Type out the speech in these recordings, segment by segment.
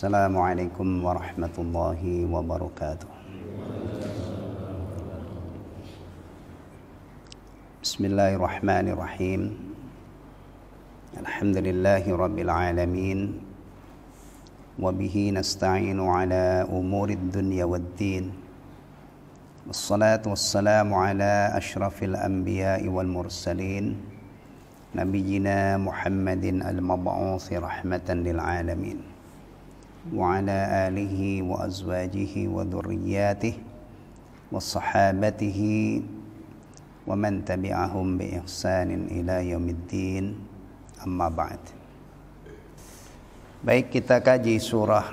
Assalamualaikum warahmatullahi wabarakatuh. Bismillahirrahmanirrahim. Alhamdulillahi rabbil alamin. Wabihi nasta'inu ala umurid dunya waddin. Wassalatu wassalamu ala ashrafil anbiya'i wal mursalin, nabiyyina Muhammadin al-mab'uthi rahmatan lil alamin, wa ala alihi wa azwajihi wa dhurriyyatihi wa sahabatihi wa man tabi'ahum bi ihsanin ila yaumiddin, amma ba'd. Baik, kita kaji surah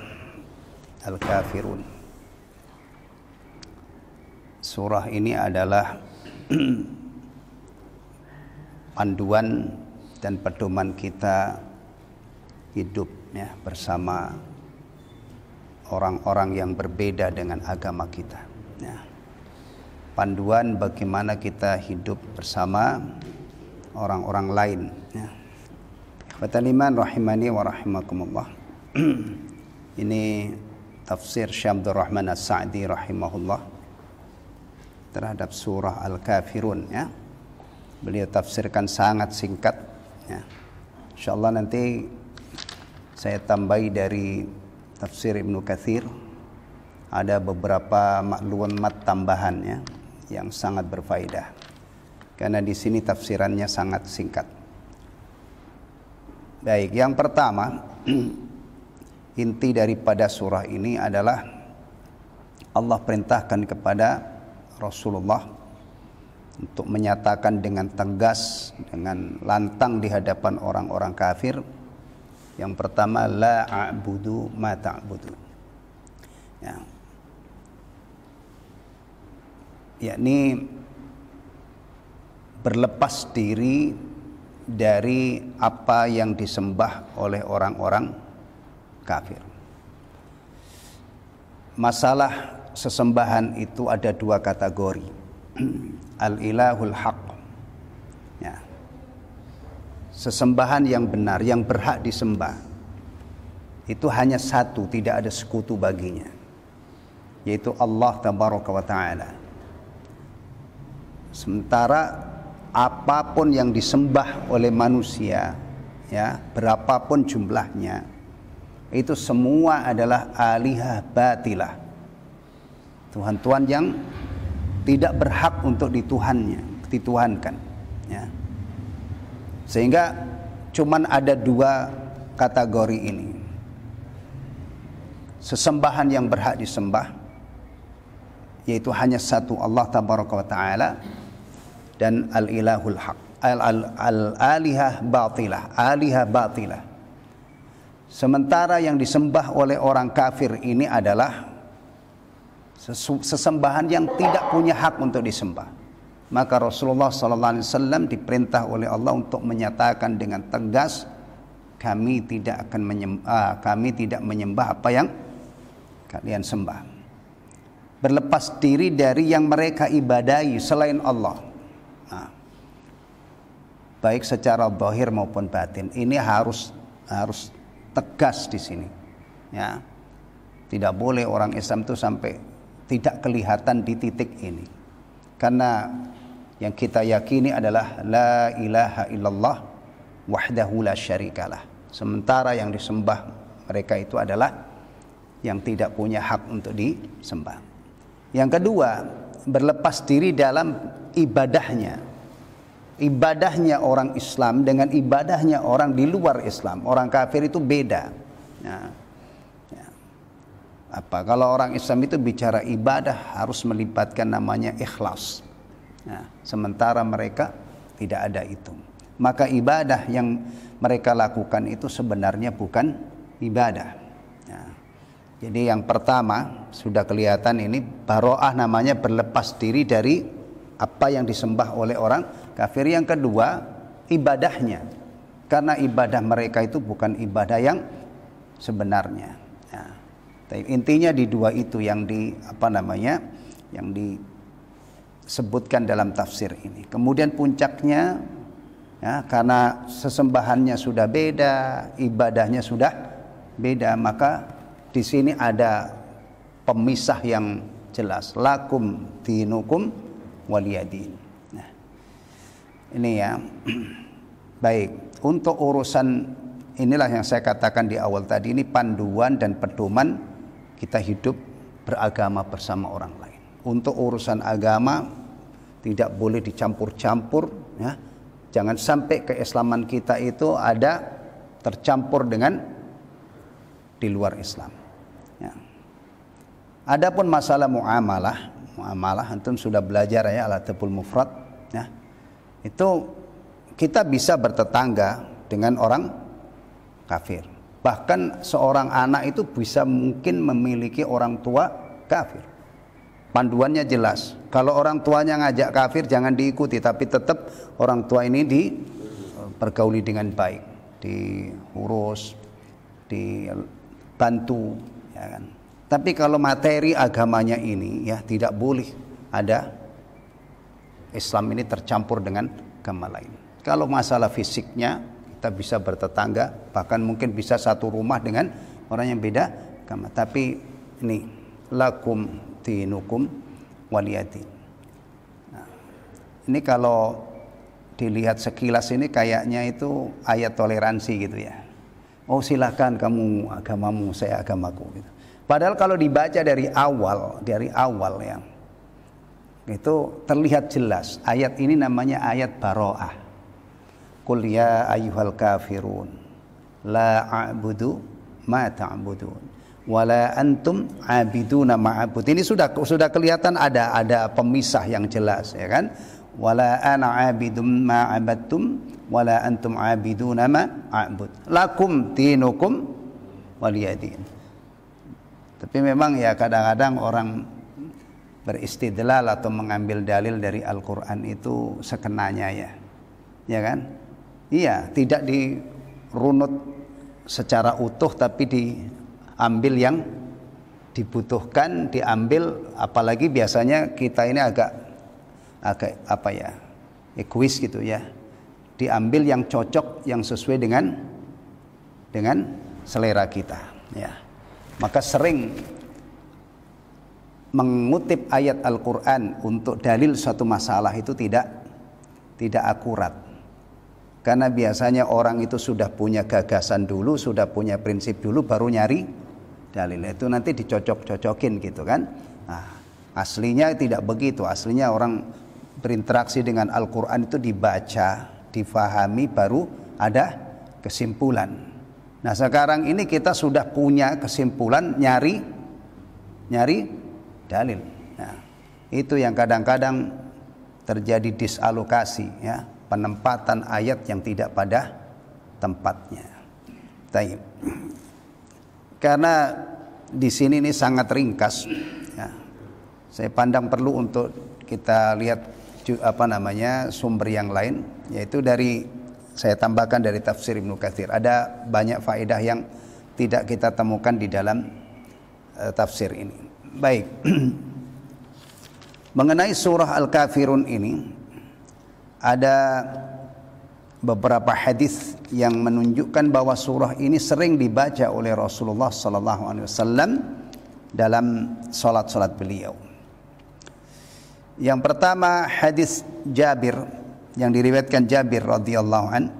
Al-Kafirun. Surah ini adalah panduan dan pedoman kita hidup ya, bersama orang-orang yang berbeda dengan agama kita ya. Panduan bagaimana kita hidup bersama orang-orang lain ya. Ikhwatal iman rahimani wa rahimakumullah. Ini tafsir Syekh Abdul Rahman As-Sa'di rahimahullah terhadap surah Al-Kafirun ya. Beliau tafsirkan sangat singkat ya. Insyaallah nanti saya tambahi dari tafsir Ibnu Katsir, ada beberapa maklumat tambahan ya, yang sangat berfaedah. Karena di sini tafsirannya sangat singkat. Baik, yang pertama inti daripada surah ini adalah Allah perintahkan kepada Rasulullah untuk menyatakan dengan tegas, dengan lantang di hadapan orang-orang kafir. Yang pertama, la a'budu ma ta'budu ya. Yakni berlepas diri dari apa yang disembah oleh orang-orang kafir. Masalah sesembahan itu ada dua kategori. Al-ilahul haq ya. Sesembahan yang benar, yang berhak disembah, itu hanya satu, tidak ada sekutu baginya, yaitu Allah tabaraka wa ta'ala. Sementara apapun yang disembah oleh manusia ya, berapapun jumlahnya, itu semua adalah alihah batilah, Tuhan-Tuhan yang tidak berhak untuk dituhankan ya. Sehingga cuman ada dua kategori ini. Sesembahan yang berhak disembah, yaitu hanya satu Allah tabaraka wa ta'ala, dan al-ilahul haq, al-alihah batilah. Sementara yang disembah oleh orang kafir ini adalah sesembahan yang tidak punya hak untuk disembah. Maka Rasulullah SAW diperintah oleh Allah untuk menyatakan dengan tegas, kami tidak menyembah apa yang kalian sembah. Berlepas diri dari yang mereka ibadahi selain Allah. Nah, baik secara zahir maupun batin. Ini harus tegas di sini. Ya, tidak boleh orang Islam itu sampai tidak kelihatan di titik ini. Karena yang kita yakini adalah la ilaha illallah wahdahu la syarikalah. Sementara yang disembah mereka itu adalah yang tidak punya hak untuk disembah. Yang kedua, berlepas diri dalam ibadahnya. Ibadahnya orang Islam dengan ibadahnya orang di luar Islam. Orang kafir itu beda. Nah, kalau orang Islam itu bicara ibadah harus melibatkan namanya ikhlas. Nah, sementara mereka tidak ada itu. Maka ibadah yang mereka lakukan itu sebenarnya bukan ibadah. Nah, jadi yang pertama sudah kelihatan ini baroah, namanya berlepas diri dari apa yang disembah oleh orang kafir. Yang kedua, ibadahnya. Karena ibadah mereka itu bukan ibadah yang sebenarnya. Nah, intinya di dua itu yang disebutkan dalam tafsir ini. Kemudian puncaknya ya, karena sesembahannya sudah beda, ibadahnya sudah beda, maka di sini ada pemisah yang jelas. Lakum dinukum waliyadin. Nah, ini ya. Baik, untuk urusan inilah yang saya katakan di awal tadi, ini panduan dan pedoman kita hidup beragama bersama orang lain. Untuk urusan agama tidak boleh dicampur-campur, ya. Jangan sampai keislaman kita itu ada tercampur dengan di luar Islam. Ya. Adapun masalah muamalah antum sudah belajar ya al-adabul mufrad, ya. Itu kita bisa bertetangga dengan orang kafir. Bahkan seorang anak itu bisa mungkin memiliki orang tua kafir. Panduannya jelas. Kalau orang tuanya ngajak kafir jangan diikuti, tapi tetap orang tua ini dipergauli dengan baik, diurus, dibantu, ya kan. Tapi kalau materi agamanya ini ya tidak boleh ada Islam ini tercampur dengan agama lain. Kalau masalah fisiknya kita bisa bertetangga, bahkan mungkin bisa satu rumah dengan orang yang beda agama. Tapi ini lakum dinukum waliyadin. Nah, ini kalau dilihat sekilas ini kayaknya itu ayat toleransi gitu ya. Oh silakan kamu agamamu, saya agamaku gitu. Padahal kalau dibaca dari awal ya, itu terlihat jelas ayat ini namanya ayat baro'ah. Qul ya ayyuhal kafirun la a'budu ma ta'budun wala antum abiduna ma'abud. Ini sudah kelihatan ada pemisah yang jelas, ya kan? Wala ana abidum ma'abadtum wala antum abiduna ma'abud. Lakum dinukum waliyadin. Tapi memang ya kadang-kadang orang beristidlal atau mengambil dalil dari Al-Qur'an itu sekenanya ya. Ya kan? Iya, tidak dirunut secara utuh tapi diambil yang dibutuhkan, diambil, apalagi biasanya kita ini agak apa ya, egois gitu ya. Diambil yang cocok, yang sesuai dengan selera kita, ya. Maka sering mengutip ayat Al-Qur'an untuk dalil suatu masalah itu tidak akurat. Karena biasanya orang itu sudah punya gagasan dulu, sudah punya prinsip dulu, baru nyari dalil. Itu nanti dicocok-cocokin gitu kan. Nah, aslinya tidak begitu. Aslinya orang berinteraksi dengan Al-Quran itu dibaca, difahami, baru ada kesimpulan. Nah sekarang ini kita sudah punya kesimpulan, nyari dalil. Nah, itu yang kadang-kadang terjadi disalokasi ya. Penempatan ayat yang tidak pada tempatnya. Baik. Karena di sini ini sangat ringkas, ya. Saya pandang perlu untuk kita lihat sumber yang lain, yaitu saya tambahkan dari tafsir Ibnu Katsir. Ada banyak faedah yang tidak kita temukan di dalam tafsir ini. Baik. Mengenai surah Al-Kafirun ini ada beberapa hadis yang menunjukkan bahwa surah ini sering dibaca oleh Rasulullah SAW dalam salat-salat beliau. Yang pertama hadis Jabir yang diriwayatkan Jabir radhiyallahu an,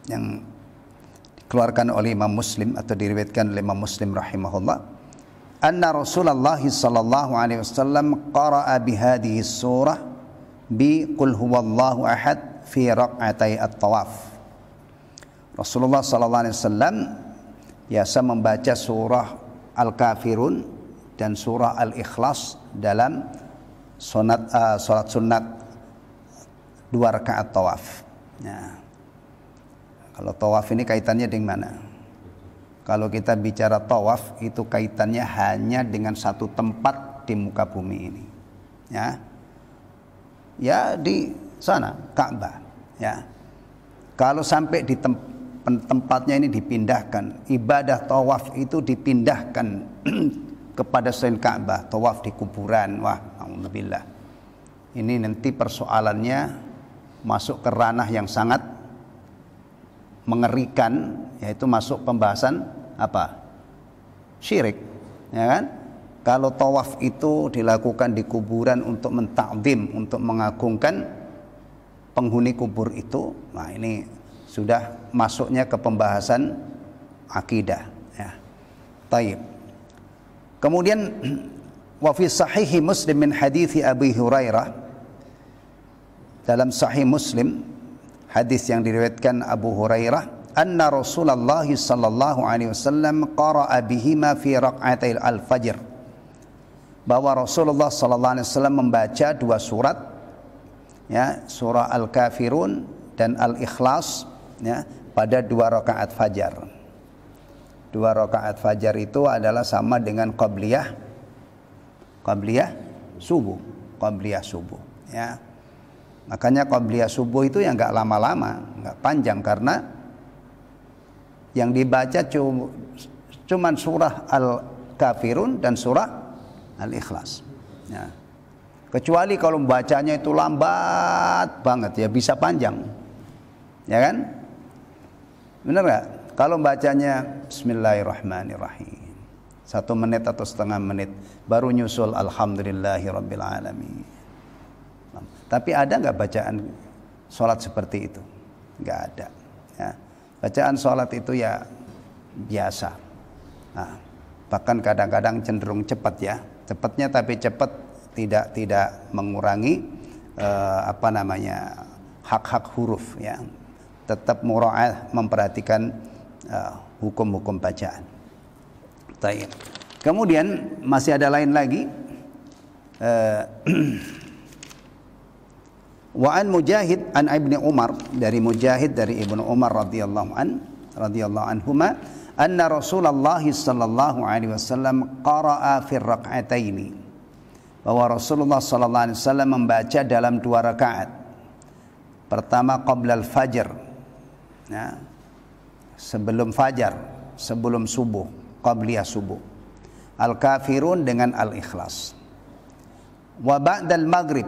yang dikeluarkan oleh Imam Muslim atau diriwayatkan oleh Imam Muslim rahimahullah, anna Rasulullah sallallahu alaihi wasallam qara'a bi hadhihi surah bi qul huwallahu ahad fi raq'atay at-tawaf. Rasulullah sallallahu alaihi wasallam biasa membaca surah Al-Kafirun dan surah Al-Ikhlas dalam salat sunat 2 rakaat tawaf. Nah, kalau tawaf ini kaitannya dengan mana? Kalau kita bicara tawaf itu kaitannya hanya dengan satu tempat di muka bumi ini. Ya di sana Ka'bah, ya. Kalau sampai di tempatnya ini dipindahkan, ibadah tawaf itu dipindahkan kepada selain Ka'bah, tawaf di kuburan, wah, alhamdulillah. Ini nanti persoalannya masuk ke ranah yang sangat mengerikan, yaitu masuk pembahasan apa? syirik, ya kan? Kalau tawaf itu dilakukan di kuburan untuk mentakdim, untuk mengagungkan penghuni kubur itu, nah ini sudah masuknya ke pembahasan akidah, ya. Taib. Kemudian wa fi sahihi Muslim min hadithi Abi Hurairah, dalam sahih Muslim hadis yang diriwayatkan Abu Hurairah, anna Rasulullah sallallahu alaihi wasallam qara'a bihima fi raq'atil al-fajr, bahwa Rasulullah sallallahu alaihi wasallam membaca dua surat, ya, surah Al-Kafirun dan Al-Ikhlas, ya, pada dua rakaat fajar. Dua rakaat fajar itu adalah sama dengan qabliyah subuh, ya. Makanya qabliyah subuh itu yang enggak lama-lama, enggak panjang, karena yang dibaca cuman surah Al-Kafirun dan surah Al-Ikhlas, ya. Kecuali kalau membacanya itu lambat banget, ya bisa panjang, ya kan? Benar nggak? Kalau bacanya Bismillahirrahmanirrahim 1 menit atau setengah menit, baru nyusul Alhamdulillahirrabbilalamin. Tapi ada nggak bacaan sholat seperti itu? Nggak ada, ya. Bacaan sholat itu ya biasa. Nah, bahkan kadang-kadang cenderung cepat, ya. Cepatnya tapi cepat tidak mengurangi hak-hak huruf, ya. Tetap mura'ah, memperhatikan hukum-hukum bacaan. Baik. Kemudian masih ada lain lagi. Wa an Mujahid an Ibnu Umar, dari Mujahid dari Ibnu Umar radhiyallahu anhuma, anna Rasulullah sallallahu alaihi wasallam qara'a fi rak'ataini, bahwa Rasulullah sallallahu alaihi wasallam membaca dalam dua rakaat. Pertama qabla al-fajr, ya, sebelum fajar, sebelum subuh, qabliyah subuh. Al-Kafirun dengan Al-Ikhlas. Wa ba'dal maghrib,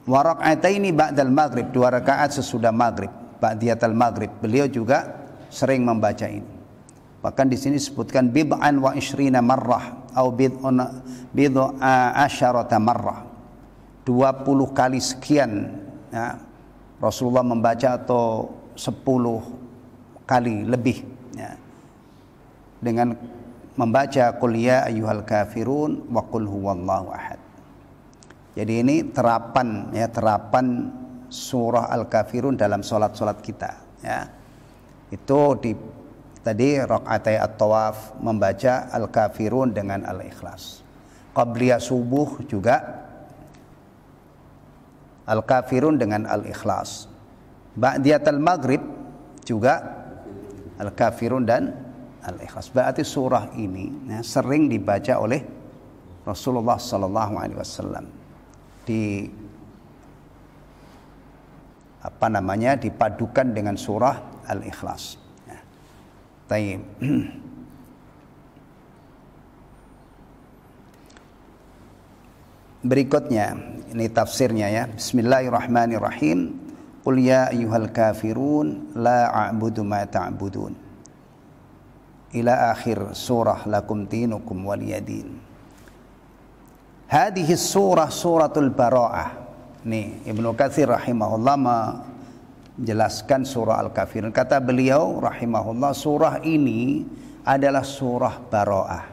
wa rak'ataini ba'dal maghrib, dua rakaat sesudah maghrib, ba'diyatal maghrib. Beliau juga sering membaca ini. Bahkan di sini disebutkan bid'an wa ishrina marrah atau bid'a asyarata marrah, 20 kali sekian, ya, Rasulullah membaca, atau 10 kali lebih, ya, dengan membaca qul ya ayyuhal kafirun wa qul huwallahu ahad. Jadi ini terapan, ya, terapan surah Al-Kafirun dalam solat-solat kita, ya. Itu di tadi rakaat at-tawaf membaca Al-Kafirun dengan Al-Ikhlas. Qabliyah subuh juga Al-Kafirun dengan Al-Ikhlas. Ba'diyatal maghrib juga Al-Kafirun dan Al-Ikhlas. Berarti surah ini, ya, sering dibaca oleh Rasulullah sallallahu alaihi wasallam. Dipadukan dengan surah Al-Ikhlas, ya. Taib. Berikutnya ini tafsirnya, ya. Bismillahirrahmanirrahim. Qul ya ayyuhal kafirun la a'budu ma ta'budun. Ila akhir surah lakum dinukum waliyadin. Hadhihi surah suratul Bara'ah. Nih Ibnu Katsir rahimahullah menjelaskan surah Al-Kafirun. Kata beliau rahimahullah, surah ini adalah surah Bara'ah.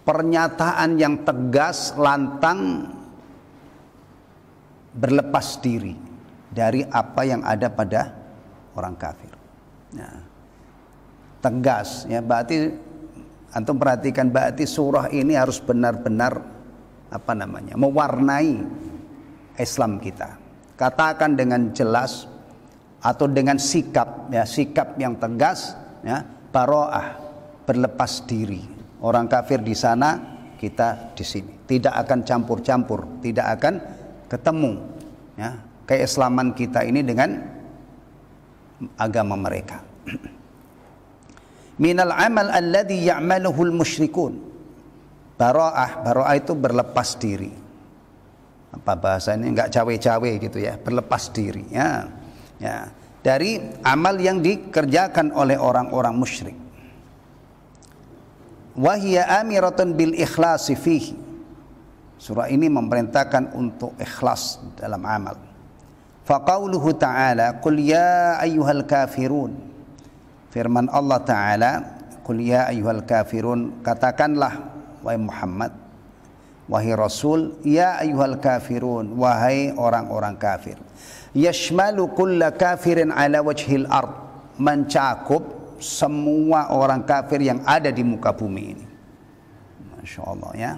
Pernyataan yang tegas, lantang, berlepas diri dari apa yang ada pada orang kafir. Nah, tegas, ya, berarti antum perhatikan, berarti surah ini harus benar-benar mewarnai Islam kita. Katakan dengan jelas atau dengan sikap, ya, sikap yang tegas, ya, bara'ah, berlepas diri. Orang kafir di sana, kita di sini. Tidak akan campur-campur, tidak akan ketemu, ya, keislaman kita ini dengan agama mereka. Minal amal alladhi ya'maluhul musyrikun. Bara'ah itu berlepas diri. Apa bahasanya, enggak cawe-cawe gitu, ya, berlepas diri, ya. Ya. dari amal yang dikerjakan oleh orang-orang musyrik. Wa hiya amiratun bil ikhlasi fihi. Surah ini memerintahkan untuk ikhlas dalam amal. Faqauluhu ta'ala, qul ya ayyuhal kafirun. Firman Allah Ta'ala, qul ya ayyuhal kafirun, katakanlah wahai Muhammad, wahai Rasul, ya ayyuhal kafirun, wahai orang-orang kafir. Yashmalu kulla kafirin ala wajhil ard, mencakup semua orang kafir yang ada di muka bumi ini. Masya Allah ya.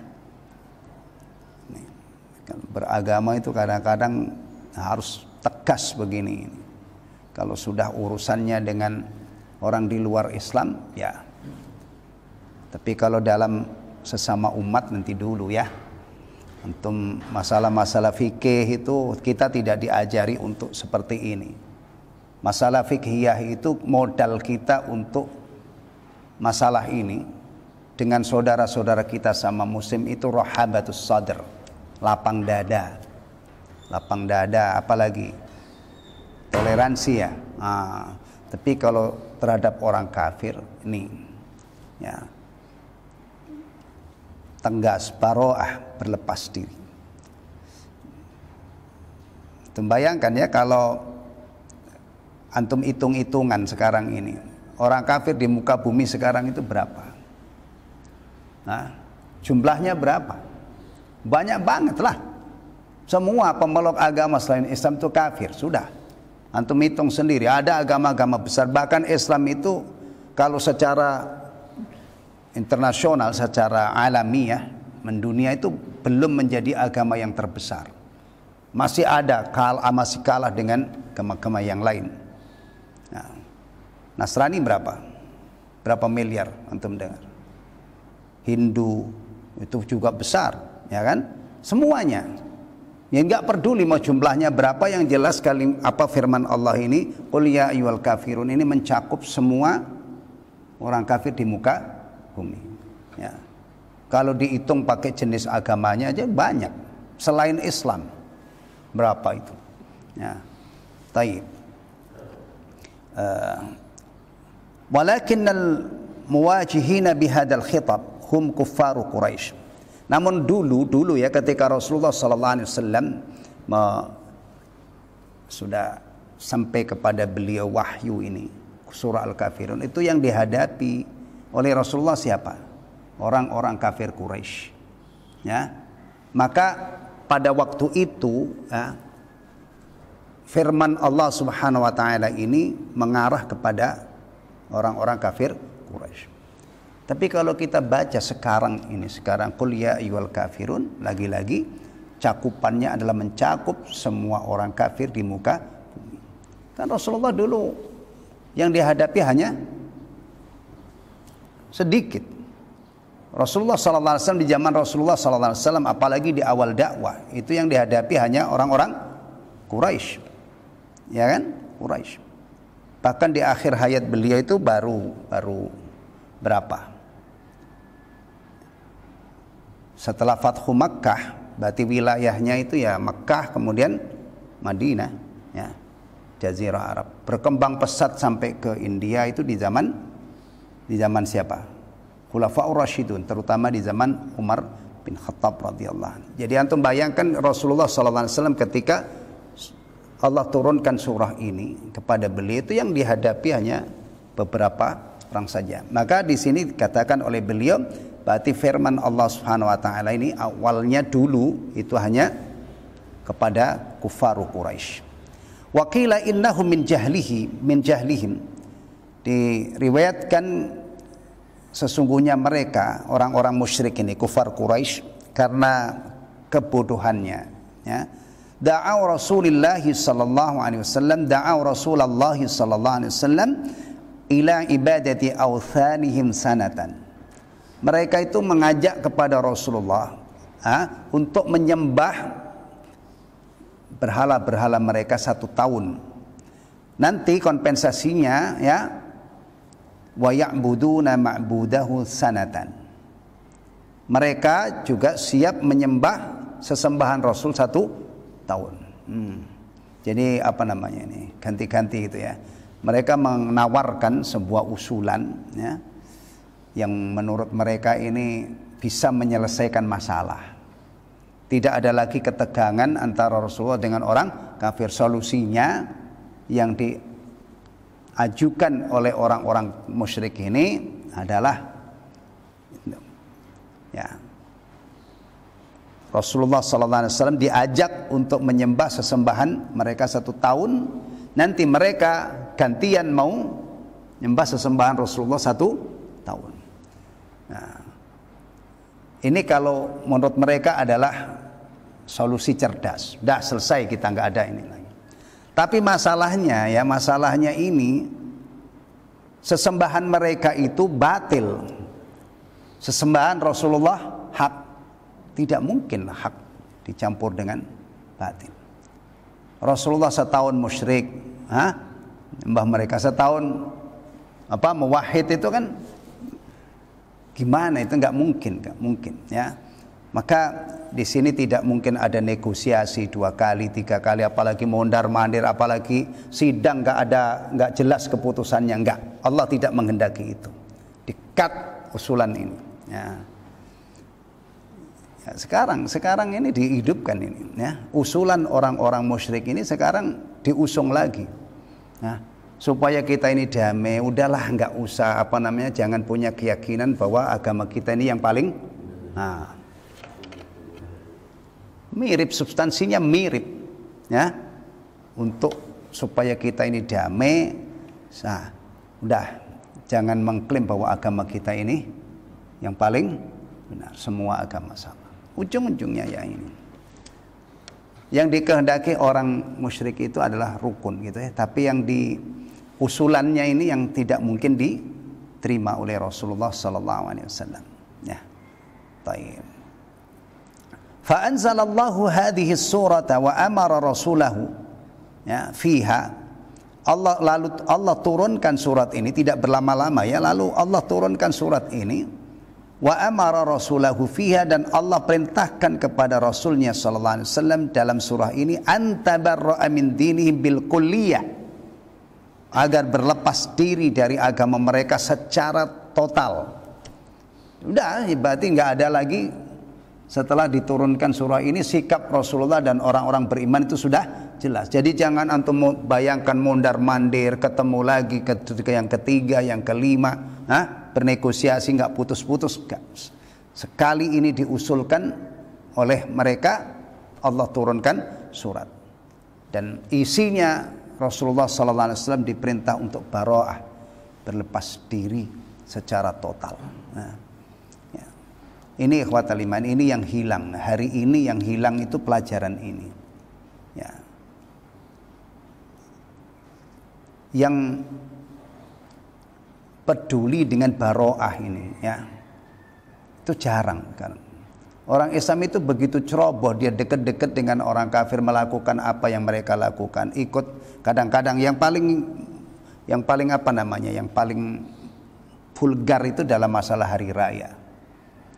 Beragama itu kadang-kadang harus tegas begini. Kalau sudah urusannya dengan orang di luar Islam, ya. Tapi kalau dalam sesama umat nanti dulu ya. Untuk masalah-masalah fikih itu kita tidak diajari untuk seperti ini. Masalah fikhiyah itu modal kita untuk masalah ini dengan saudara-saudara kita sama muslim itu rahabatus sadr, lapang dada. Lapang dada, apalagi toleransi ya. Tapi kalau terhadap orang kafir ini ya, tenggas, baro'ah, berlepas diri. Bayangkan ya, kalau antum hitung-hitungan sekarang ini, orang kafir di muka bumi sekarang itu berapa? Nah, jumlahnya berapa? Banyak banget lah. Semua pemeluk agama selain Islam itu kafir, sudah. Antum hitung sendiri, ada agama-agama besar. Bahkan Islam itu kalau secara internasional, secara alamiah, mendunia itu belum menjadi agama yang terbesar. Masih ada, masih kalah dengan agama-agama yang lain. Nah, Nasrani berapa? Berapa miliar antum dengar? Hindu itu juga besar, ya kan? Semuanya. Ya enggak peduli mau jumlahnya berapa, yang jelas firman Allah ini, qul ya ayyuhal kafirun, ini mencakup semua orang kafir di muka bumi. Ya. Kalau dihitung pakai jenis agamanya aja banyak. Selain Islam berapa itu? Ya. Taib. Walakinnal muwajihina bihadzal khitab hum kuffaru Quraisy. Namun dulu ya, ketika Rasulullah sallallahu alaihi wasallam sudah sampai kepada beliau wahyu ini, surah Al-Kafirun, itu yang dihadapi oleh Rasulullah siapa? Orang-orang kafir Quraisy. Ya. Maka pada waktu itu ya, firman Allah Subhanahu wa taala ini mengarah kepada orang-orang kafir Quraisy. Tapi kalau kita baca sekarang qul ya ayyuhal kafirun, lagi-lagi cakupannya adalah mencakup semua orang kafir di muka bumi. Kan Rasulullah dulu yang dihadapi hanya sedikit. Rasulullah sallallahu alaihi wasallam, di zaman Rasulullah sallallahu alaihi wasallam, apalagi di awal dakwah, itu yang dihadapi hanya orang-orang Quraisy. Ya kan? Quraisy. Bahkan di akhir hayat beliau itu baru berapa? Setelah Fathu Makkah, berarti wilayahnya itu ya Makkah, kemudian Madinah, ya, Jazirah Arab. Berkembang pesat sampai ke India itu di zaman siapa? Khulafaur Rasyidun, terutama di zaman Umar bin Khattab radhiyallahu anhu. Jadi antum bayangkan Rasulullah sallallahu alaihi wasallam ketika Allah turunkan surah ini kepada beliau, itu yang dihadapi hanya beberapa orang saja. Maka di sini dikatakan oleh beliau, berarti firman Allah Subhanahu wa taala ini awalnya dulu itu hanya kepada kufaru Quraisy. Wa qila innahum min jahlihim. Diriwayatkan sesungguhnya mereka orang-orang musyrik ini, kufar Quraisy, karena kebodohannya, ya. Da'aw Rasulullah sallallahu alaihi wasallam ila ibadati awthanihim sanatan. Mereka itu mengajak kepada Rasulullah untuk menyembah berhala-berhala mereka 1 tahun. Nanti kompensasinya ya, wa ya'buduna ma'budahu sanatan. Mereka juga siap menyembah sesembahan Rasul 1 tahun. Jadi apa namanya ini? ganti-ganti itu ya. Mereka menawarkan sebuah usulan ya, yang menurut mereka ini bisa menyelesaikan masalah. Tidak ada lagi ketegangan antara Rasulullah dengan orang kafir. Solusinya yang diajukan oleh orang-orang musyrik ini adalah ya, Rasulullah SAW diajak untuk menyembah sesembahan mereka 1 tahun. Nanti mereka gantian mau menyembah sesembahan Rasulullah 1 tahun. Nah, ini kalau menurut mereka adalah solusi cerdas. Sudah selesai, kita nggak ada ini lagi. Tapi masalahnya ya, masalahnya ini sesembahan mereka itu batil. Sesembahan Rasulullah hak. Tidak mungkin hak dicampur dengan batil. Rasulullah setahun musyrik, mbah mereka setahun muwahhid itu kan gimana, itu nggak mungkin ya. Maka di sini tidak mungkin ada negosiasi 2 kali 3 kali, apalagi mondar-mandir, apalagi sidang nggak jelas keputusannya, nggak. Allah tidak menghendaki itu. Dikat usulan ini ya. Sekarang ini dihidupkan ini ya. Usulan orang-orang musyrik ini sekarang diusung lagi. Nah, supaya kita ini damai, udahlah nggak usah jangan punya keyakinan bahwa agama kita ini yang paling mirip, substansinya mirip ya. Untuk supaya kita ini damai, udah jangan mengklaim bahwa agama kita ini yang paling benar, semua agama sama. Ujung-ujungnya ya ini. Yang dikehendaki orang musyrik itu adalah rukun gitu ya, tapi yang di usulannya ini yang tidak mungkin diterima oleh Rasulullah sallallahu alaihi wasallam. Ya. Baik. Fa anzalallahu hadhihi surata wa amara rasulahu ya fiha. Allah turunkan surat ini, tidak berlama-lama ya, lalu Allah turunkan surat ini. Wa amara rasulahu fiha, dan Allah perintahkan kepada Rasulnya sallallahu alaihi wasallam dalam surah ini antabarra'a min dinihim bil kulliyah, agar berlepas diri dari agama mereka secara total. Udah, berarti nggak ada lagi setelah diturunkan surah ini sikap Rasulullah dan orang-orang beriman itu sudah jelas. Jadi jangan antum bayangkan mondar-mandir, ketemu lagi yang ketiga, yang kelima, bernegosiasi nggak putus-putus. Sekali ini diusulkan oleh mereka, Allah turunkan surat, dan isinya Rasulullah SAW diperintah untuk bara'ah, berlepas diri secara total. Ini ikhwatal iman, ini yang hilang hari ini, yang hilang itu pelajaran ini ya. Yang peduli dengan bara'ah ini ya, itu jarang kan. Orang Islam itu begitu ceroboh, dia dekat-dekat dengan orang kafir, melakukan apa yang mereka lakukan, ikut kadang-kadang yang paling yang paling vulgar itu dalam masalah hari raya.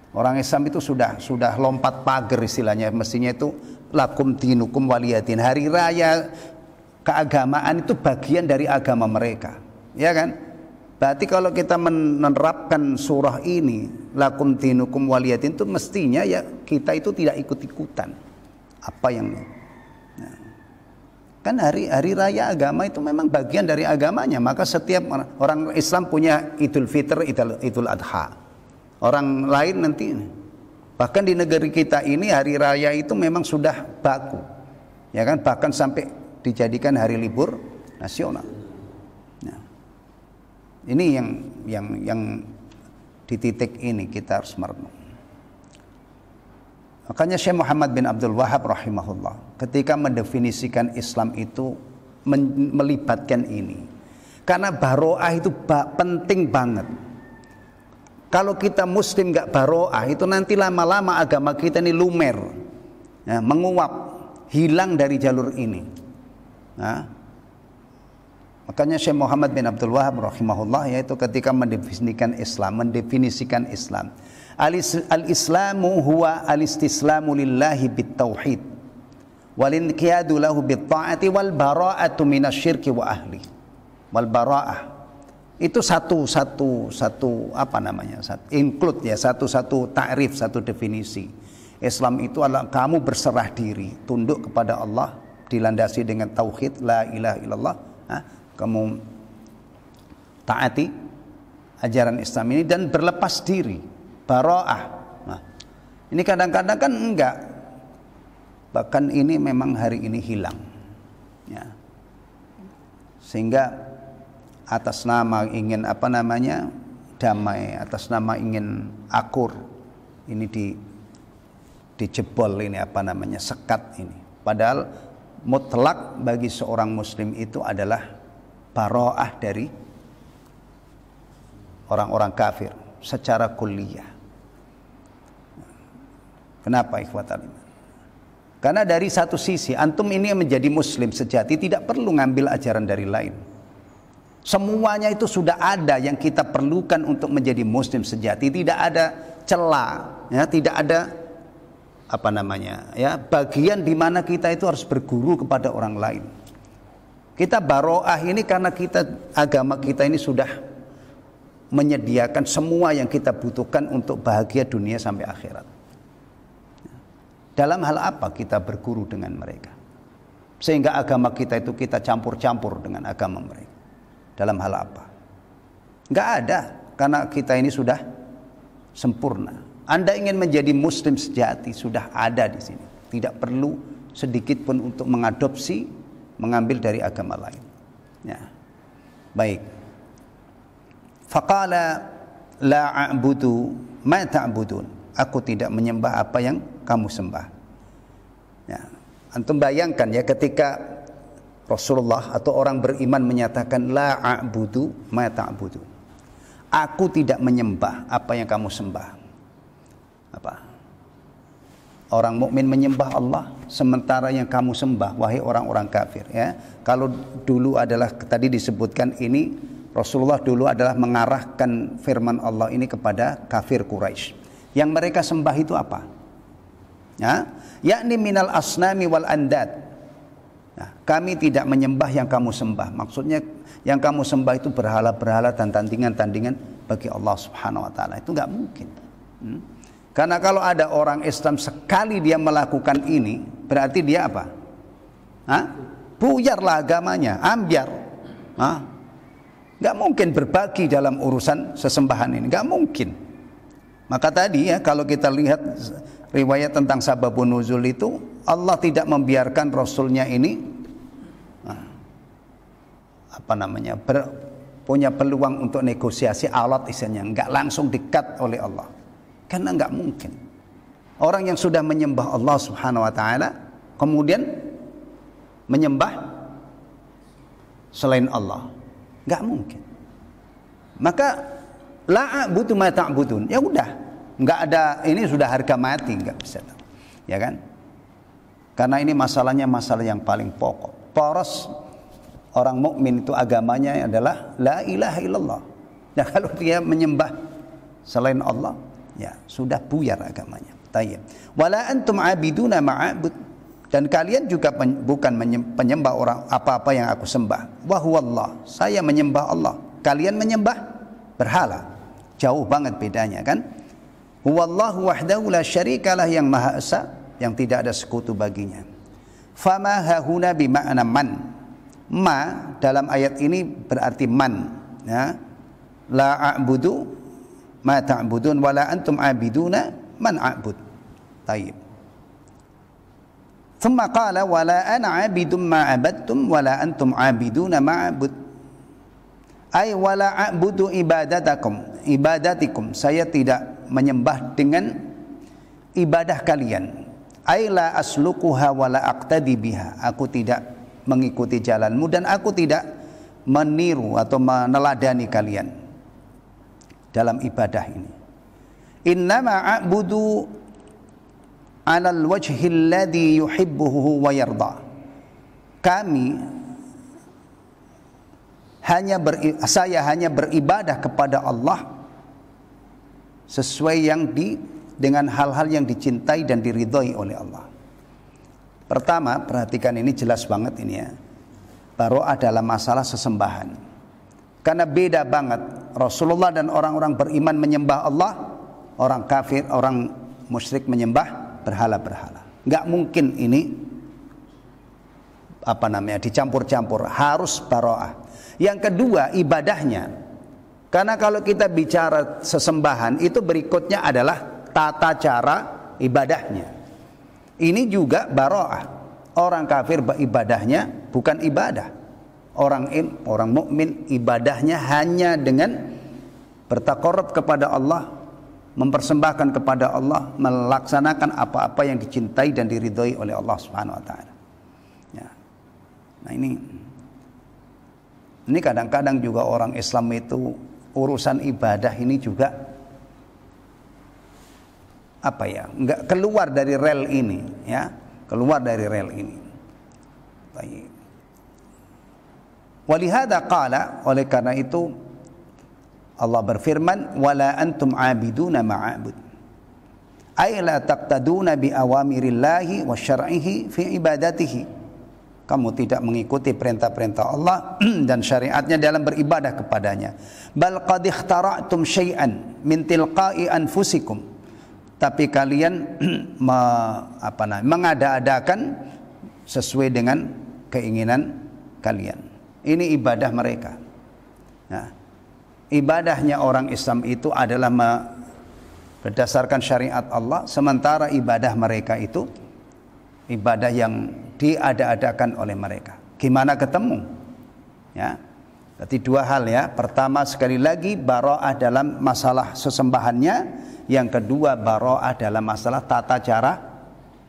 Orang Islam itu sudah lompat pagar istilahnya, mestinya itu lakum dinukum waliyadin. Hari raya keagamaan itu bagian dari agama mereka, ya kan? Berarti kalau kita menerapkan surah ini lakum dinukum waliyadin, itu mestinya ya kita itu tidak ikut-ikutan apa yang kan hari raya agama itu memang bagian dari agamanya. Maka setiap orang Islam punya Idul Fitr, Idul Adha. Orang lain nanti, bahkan di negeri kita ini hari raya itu memang sudah baku, ya kan, bahkan sampai dijadikan hari libur nasional. Nah, ini yang di titik ini kita harus merenung. Makanya Syekh Muhammad bin Abdul Wahhab rahimahullah ketika mendefinisikan Islam itu melibatkan ini, karena bara'ah itu penting banget. Kalau kita muslim gak bara'ah, itu nanti lama-lama agama kita ini lumer ya, menguap, hilang dari jalur ini. Nah, makanya Syekh Muhammad bin Abdul Wahhab rahimahullah yaitu ketika mendefinisikan Islam, al-islamu huwa al-istislamu lillahi bit-tauhid Walinqiyadu lahu bitta'ati wal bara'atu minasyirki wa ahli. Wal bara'ah itu satu apa namanya? Include ya, satu takrif, satu definisi. Islam itu adalah kamu berserah diri, tunduk kepada Allah, dilandasi dengan tauhid la ilaha illallah. Kamu taati ajaran Islam ini dan berlepas diri, bara'ah. Nah, ini kadang-kadang kan enggak. Bahkan ini memang hari ini hilang. Ya. Sehingga atas nama ingin apa namanya damai, atas nama ingin akur, ini dijebol ini apa namanya sekat ini. Padahal mutlak bagi seorang muslim itu adalah bara'ah dari orang-orang kafir secara kulliyah. Kenapa ikhwatal iman? Karena dari satu sisi antum ini menjadi muslim sejati tidak perlu ngambil ajaran dari lain. Semuanya itu sudah ada yang kita perlukan untuk menjadi muslim sejati. Tidak ada celah, ya, tidak ada apa namanya, ya, bagian di mana kita itu harus berguru kepada orang lain. Kita baroah ini karena agama kita ini sudah menyediakan semua yang kita butuhkan untuk bahagia dunia sampai akhirat. Dalam hal apa kita berguru dengan mereka? Sehingga agama kita itu kita campur-campur dengan agama mereka. Dalam hal apa? Enggak ada, karena kita ini sudah sempurna. Anda ingin menjadi muslim sejati sudah ada di sini. Tidak perlu sedikit pun untuk mengadopsi, mengambil dari agama lain. Ya. Baik. Faqala la a'budu ma ta'budun. Aku tidak menyembah apa yang kamu sembah. Ya. Antum bayangkan ya ketika Rasulullah atau orang beriman menyatakan la a'budu ma ta'budu. Aku tidak menyembah apa yang kamu sembah. Apa? Orang mukmin menyembah Allah sementara yang kamu sembah wahai orang-orang kafir, ya. Kalau dulu adalah tadi disebutkan ini Rasulullah dulu adalah mengarahkan firman Allah ini kepada kafir Quraisy. Yang mereka sembah itu apa? Ya, yakni minal asnami wal andad. Nah, kami tidak menyembah yang kamu sembah. Maksudnya yang kamu sembah itu berhala-berhala dan tandingan-tandingan bagi Allah Subhanahu wa taala. Itu enggak mungkin. Karena kalau ada orang Islam sekali dia melakukan ini, berarti dia apa? Buyarlah agamanya, ambiar. Enggak mungkin berbagi dalam urusan sesembahan ini, enggak mungkin. Maka tadi ya kalau kita lihat riwayat tentang sababun nuzul itu, Allah tidak membiarkan Rasulnya ini punya peluang untuk negosiasi alat istilahnya, enggak langsung di-cut oleh Allah. Karena enggak mungkin. Orang yang sudah menyembah Allah Subhanahu wa taala kemudian menyembah selain Allah, enggak mungkin. Maka la a'budu ma ta'budun. Ya udah, enggak ada, ini sudah harga mati, enggak bisa. Ya kan? Karena ini masalahnya masalah yang paling pokok. Poros orang mukmin itu agamanya adalah la ilaha illallah. Nah, kalau dia menyembah selain Allah, ya sudah buyar agamanya. Tayyib. Wala antum abiduna ma'abud, dan kalian juga bukan penyembah orang apa-apa yang aku sembah. Wa huwallah, saya menyembah Allah, kalian menyembah berhala. Jauh banget bedanya kan? Huwallahu wahdahu la syarikalah, yang maha esa, yang tidak ada sekutu baginya. Fama hahuna bima'na man. Ma dalam ayat ini berarti man, ya. La a'budu ma ta'budun wala antum abiduna man a'bud. Tayyib. Thumma qala wala ana abidum ma abadtum wala antum abiduna ma a'bud. Ay wala a'budu ibadatikum, saya tidak menyembah dengan ibadah kalian. Ay la asluquha wala aqtadi biha, aku tidak mengikuti jalanmu dan aku tidak meniru atau meneladani kalian dalam ibadah ini. Innama a'budu 'alal wajhil ladzi yuhibbuhu wa yarda. Saya hanya beribadah kepada Allah sesuai dengan hal-hal yang dicintai dan diridhai oleh Allah. Pertama, perhatikan ini jelas banget ini ya. Baro'ah dalam masalah sesembahan. Karena beda banget Rasulullah dan orang-orang beriman menyembah Allah, orang kafir, orang musyrik menyembah berhala-berhala. Nggak mungkin ini dicampur-campur, harus baro'ah. Yang kedua, ibadahnya. Karena kalau kita bicara sesembahan, itu berikutnya adalah tata cara ibadahnya. Ini juga baro'ah. Orang kafir ibadahnya bukan ibadah. Orang mukmin ibadahnya hanya dengan bertaqarrub kepada Allah, mempersembahkan kepada Allah, melaksanakan apa-apa yang dicintai dan diridhoi oleh Allah Subhanahu wa taala. Ya. Nah, ini kadang-kadang juga orang Islam itu urusan ibadah ini juga enggak keluar dari rel ini, ya. Keluar dari rel ini. Baik. Walihada qala, oleh karena itu Allah berfirman, wala antum abiduna ma'abud. Ay la taqtaduna bi awamirillahi wa syar'ihi fi ibadatihi. Kamu tidak mengikuti perintah-perintah Allah dan syariatnya dalam beribadah kepadanya. Bal qad ikhtara'tum syai'an min tilqa'i anfusikum. Tapi kalian mengada-adakan sesuai dengan keinginan kalian. Ini ibadah mereka. Nah, ibadahnya orang Islam itu adalah berdasarkan syariat Allah, sementara ibadah mereka itu ibadah yang diada-adakan oleh mereka. Gimana ketemu? Ya. Berarti dua hal ya. Pertama, sekali lagi baro'ah dalam masalah sesembahannya, yang kedua baro'ah dalam masalah tata cara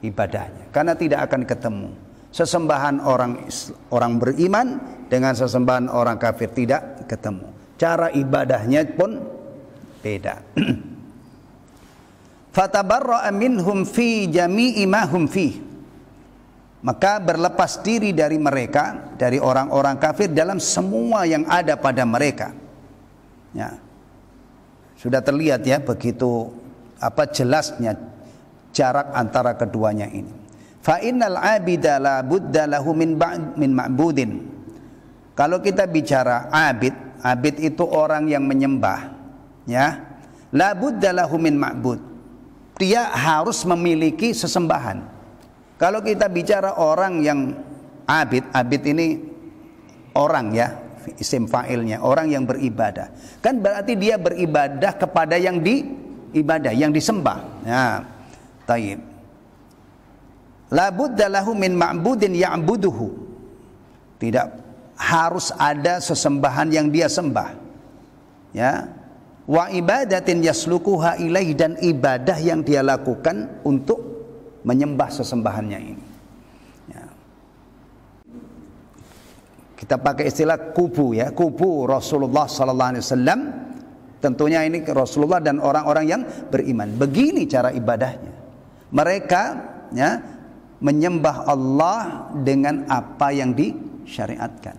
ibadahnya. Karena tidak akan ketemu. Sesembahan orang beriman dengan sesembahan orang kafir tidak ketemu. Cara ibadahnya pun beda. Fatabarra'a minhum fi jami'i ma hum fi. Maka berlepas diri dari mereka, dari orang-orang kafir dalam semua yang ada pada mereka. Ya. Sudah terlihat ya begitu jelasnya jarak antara keduanya ini. Fa innal 'abida la budda lahu min ma'budin. Kalau kita bicara abid itu orang yang menyembah, ya. La budda lahu min ma'bud. Dia harus memiliki sesembahan. Kalau kita bicara orang yang abid ini orang ya, isim fa'ilnya, orang yang beribadah. Kan berarti dia beribadah kepada yang diibadah, yang disembah. Ya. Taib. La budda lahu min ma'budin ya'buduhu. Tidak harus ada sesembahan yang dia sembah. Ya. Wa ibadatin yaslukuha ilaih, dan ibadah yang dia lakukan untuk menyembah sesembahannya ini. Ya. Kita pakai istilah kubu ya, kubu Rasulullah sallallahu alaihi wasallam. Tentunya ini Rasulullah dan orang-orang yang beriman. Begini cara ibadahnya. Mereka ya menyembah Allah dengan apa yang disyariatkan.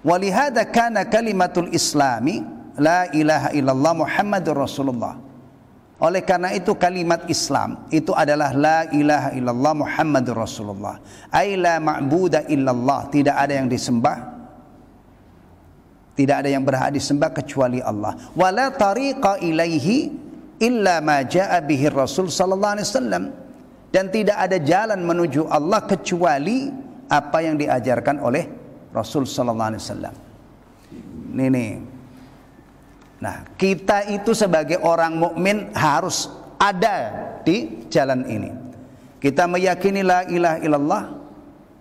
Walihada kana kalimatul islami la ilaha illallah Muhammadur Rasulullah. Oleh karena itu kalimat Islam itu adalah la ilaha illallah Muhammadur Rasulullah. Ay la ma'buda illallah, tidak ada yang disembah, tidak ada yang berhak disembah kecuali Allah. Wala tariqa ilaihi illa ma jaa bihi Rasul sallallahu alaihi wasallam. Dan tidak ada jalan menuju Allah kecuali apa yang diajarkan oleh Rasul sallallahu alaihi wasallam. Ini. Nah, kita itu sebagai orang mukmin harus ada di jalan ini. Kita meyakini la ilaha illallah.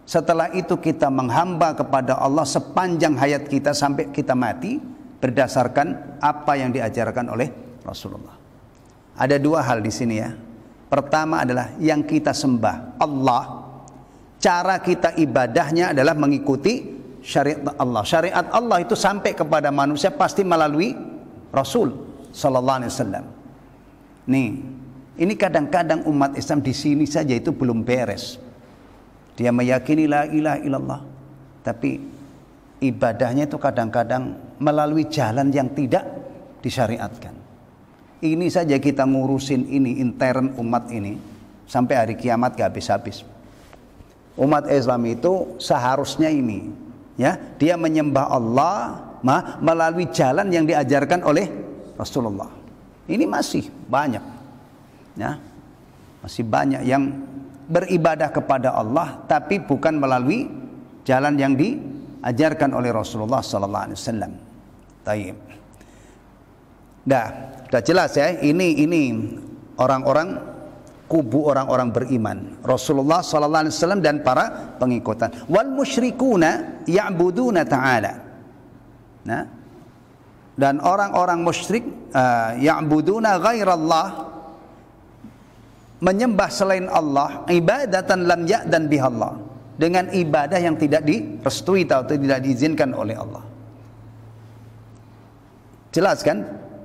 Setelah itu kita menghamba kepada Allah sepanjang hayat kita sampai kita mati berdasarkan apa yang diajarkan oleh Rasulullah. Ada dua hal di sini ya. Pertama adalah yang kita sembah Allah. Cara kita ibadahnya adalah mengikuti syariat Allah. Syariat Allah itu sampai kepada manusia pasti melalui Rasul sallallahu alaihi wasallam. Nih, ini kadang-kadang umat Islam di sini saja itu belum beres. Dia meyakini la ilaha illallah, tapi ibadahnya itu kadang-kadang melalui jalan yang tidak disyariatkan. Ini saja kita ngurusin ini intern umat ini, sampai hari kiamat gak habis-habis. Umat Islam itu seharusnya ini, ya, dia menyembah Allah melalui jalan yang diajarkan oleh Rasulullah. Ini masih banyak, ya, masih banyak yang beribadah kepada Allah tapi bukan melalui jalan yang diajarkan oleh Rasulullah sallallahu alaihi wasallam. Taib. Sudah jelas ya, ini orang-orang kubu orang-orang beriman, Rasulullah sallallahu alaihi wasallam dan para pengikutan. Wal musyrikuna ya'buduna ta'ala. Nah, dan orang-orang musyrik ya'buduna ghairallah, menyembah selain Allah, ibadatan lam ya'dan bihallah, dengan ibadah yang tidak direstui atau tidak diizinkan oleh Allah. Jelas kan?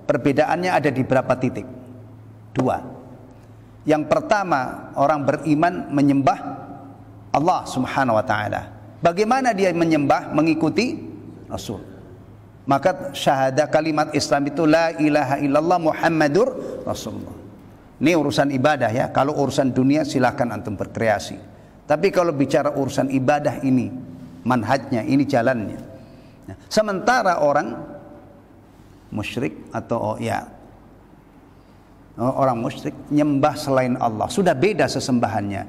Perbedaannya ada di berapa titik? 2. Yang pertama, orang beriman menyembah Allah Subhanahu wa taala. Bagaimana dia menyembah? Mengikuti Rasul. Maka syahadah kalimat Islam itu la ilaha illallah Muhammadur Rasulullah. Ini urusan ibadah ya. Kalau urusan dunia silahkan antum berkreasi. Tapi kalau bicara urusan ibadah, ini manhajnya, ini jalannya. Nah, sementara orang musyrik atau orang musyrik nyembah selain Allah, sudah beda sesembahannya.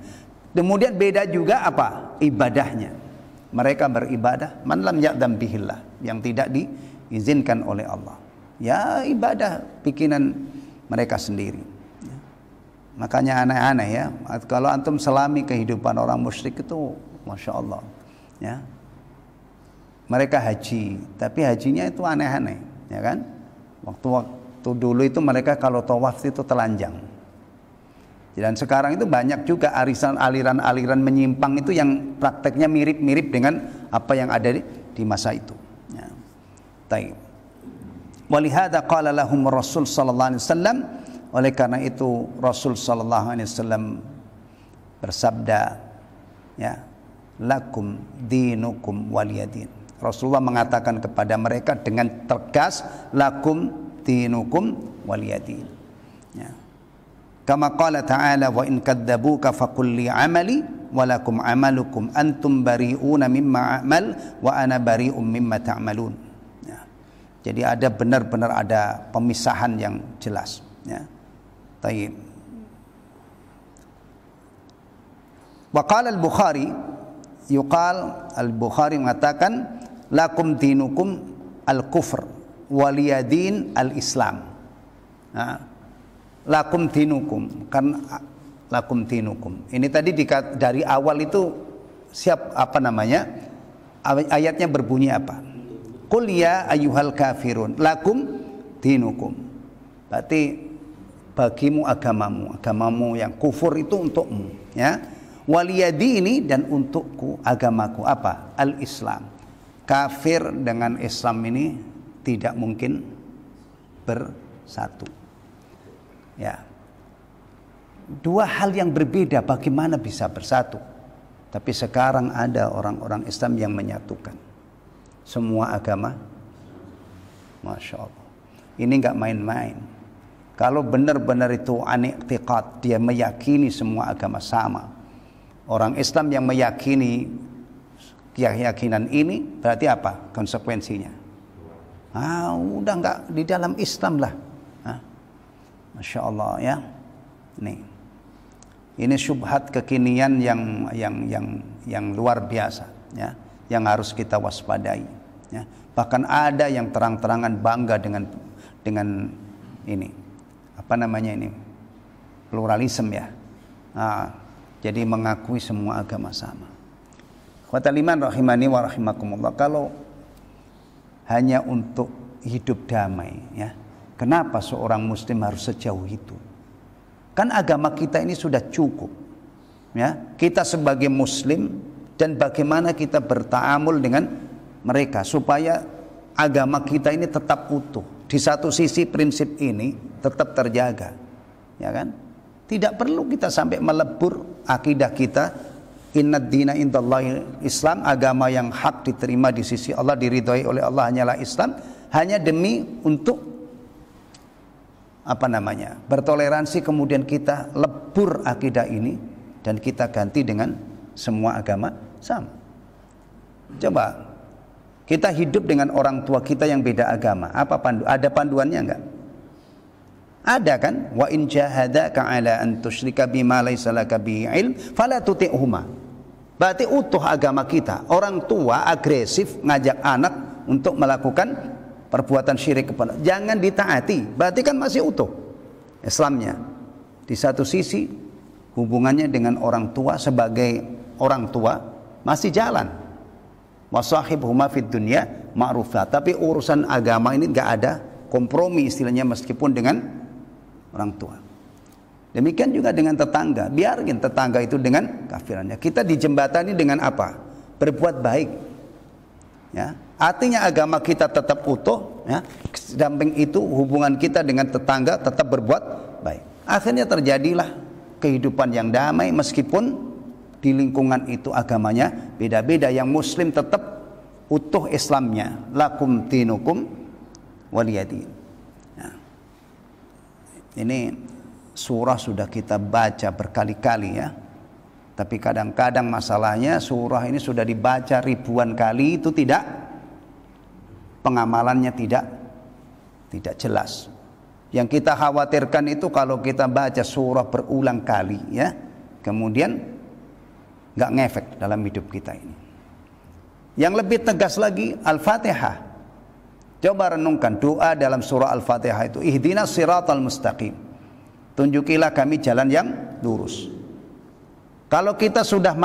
Kemudian beda juga apa? Ibadahnya. Mereka beribadah man lam ya'dam bihillah, yang tidak diizinkan oleh Allah. Ya, ibadah bikinan mereka sendiri. Ya. Makanya aneh-aneh ya. Kalau antum selami kehidupan orang musyrik itu, masya Allah. Ya. Mereka haji, tapi hajinya itu aneh-aneh. Ya kan? Waktu dulu itu mereka kalau tawaf itu telanjang. Dan sekarang itu banyak juga aliran-aliran menyimpang itu yang prakteknya mirip-mirip dengan apa yang ada di masa itu. Ya. Taib. Walihada qala lahum Rasul sallallahu alaihi wasallam, oleh karena itu Rasul sallallahu alaihi wasallam bersabda, ya, lakum dinukum waliyadin. Rasulullah mengatakan kepada mereka dengan tegas, lakum dinukum waliyadin. Ya. Kama qala ta'ala wa in kadzabuka faqul li amali wa lakum amalukum antum bari'una mimma a'mal wa ana bari'um mimma ta'malun. Ya. Jadi ada benar-benar ada pemisahan yang jelas. Ya. Taib. Wa qala al-Bukhari, yuqal al-Bukhari mengatakan lakum dinukum al-kufr waliyadin al-islam. Nah, lakum dinukum, kan lakum dinukum. Ini tadi dari awal itu ayatnya berbunyi apa? Qul ya ayyuhal kafirun lakum dinukum. Berarti bagimu agamamu yang kufur itu untukmu, ya. Waliyadini, dan untukku agamaku apa? Al-Islam. Kafir dengan Islam ini tidak mungkin bersatu. Ya. Dua hal yang berbeda, bagaimana bisa bersatu? Tapi sekarang ada orang-orang Islam yang menyatukan semua agama. Masya Allah. Ini enggak main-main. Kalau benar-benar itu aniqtiqad, dia meyakini semua agama sama. Orang Islam yang meyakini keyakinan ini, berarti apa konsekuensinya? Udah enggak di dalam Islam lah. Masya Allah ya. Ini syubhat kekinian yang luar biasa, ya, yang harus kita waspadai. Ya. Bahkan ada yang terang-terangan bangga dengan ini, apa namanya ini, pluralisme ya. Jadi mengakui semua agama sama. Khawatul iman rahimani wa rahimakumullah. Kalau hanya untuk hidup damai, ya, kenapa seorang muslim harus sejauh itu? Kan agama kita ini sudah cukup, ya. Kita sebagai muslim, dan bagaimana kita bertaamul dengan mereka supaya agama kita ini tetap utuh. Di satu sisi prinsip ini tetap terjaga, ya kan? Tidak perlu kita sampai melebur akidah kita. Innad dina indallahi Islam, agama yang hak diterima di sisi Allah, diridhoi oleh Allah hanyalah Islam, hanya demi untuk bertoleransi, kemudian kita lebur akidah ini dan kita ganti dengan semua agama sama. Coba kita hidup dengan orang tua kita yang beda agama, ada panduannya enggak? Ada kan? Wa in jahadaka ala an tusyrika bima laysa laka bihi ilm fala tuti'huma. Berarti utuh agama kita. Orang tua agresif ngajak anak untuk melakukan perbuatan syirik kepada, jangan ditaati. Berarti kan masih utuh Islamnya. Di satu sisi hubungannya dengan orang tua sebagai orang tua masih jalan. Wasahibhuma fid dunya ma'rufah. Tapi urusan agama ini enggak ada kompromi istilahnya meskipun dengan orang tua. Demikian juga dengan tetangga. Biarin tetangga itu dengan kafirannya. Kita dijembatani dengan apa? Berbuat baik. Ya, artinya agama kita tetap utuh. Ya, samping itu hubungan kita dengan tetangga tetap berbuat baik. Akhirnya terjadilah kehidupan yang damai meskipun di lingkungan itu agamanya beda-beda. Yang Muslim tetap utuh Islamnya. Lakum dinukum waliyadin. Ini surah sudah kita baca berkali-kali ya. Tapi kadang-kadang masalahnya surah ini sudah dibaca ribuan kali, itu tidak, pengamalannya tidak jelas. Yang kita khawatirkan itu kalau kita baca surah berulang kali ya, kemudian nggak ngefek dalam hidup kita ini. Yang lebih tegas lagi Al-Fatihah. Coba renungkan doa dalam surah Al-Fatihah itu, ihdinas siratal mustaqim, tunjukilah kami jalan yang lurus. Kalau kita sudah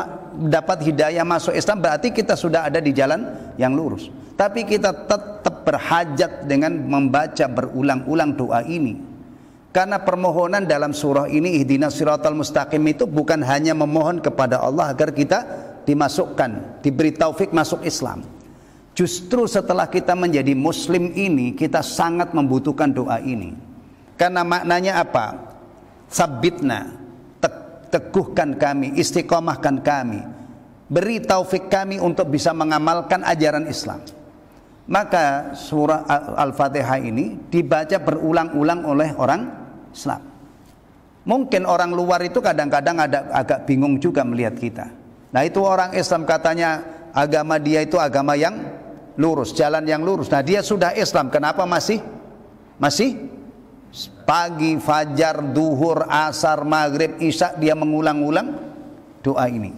dapat hidayah masuk Islam, berarti kita sudah ada di jalan yang lurus. Tapi kita tetap berhajat dengan membaca berulang-ulang doa ini. Karena permohonan dalam surah ini ihdinas siratal mustaqim itu bukan hanya memohon kepada Allah agar kita dimasukkan, diberi taufik masuk Islam. Justru setelah kita menjadi Muslim ini, kita sangat membutuhkan doa ini. Karena maknanya apa? Sabitna, teguhkan kami, istiqomahkan kami, beri taufik kami untuk bisa mengamalkan ajaran Islam. Maka surah Al-Fatihah ini dibaca berulang-ulang oleh orang Islam. Mungkin orang luar itu kadang-kadang agak bingung juga melihat kita. Nah, itu orang Islam katanya agama dia itu agama yang lurus, jalan yang lurus. Nah, dia sudah Islam, kenapa masih pagi, fajar, duhur, asar, maghrib, isya dia mengulang-ulang doa ini?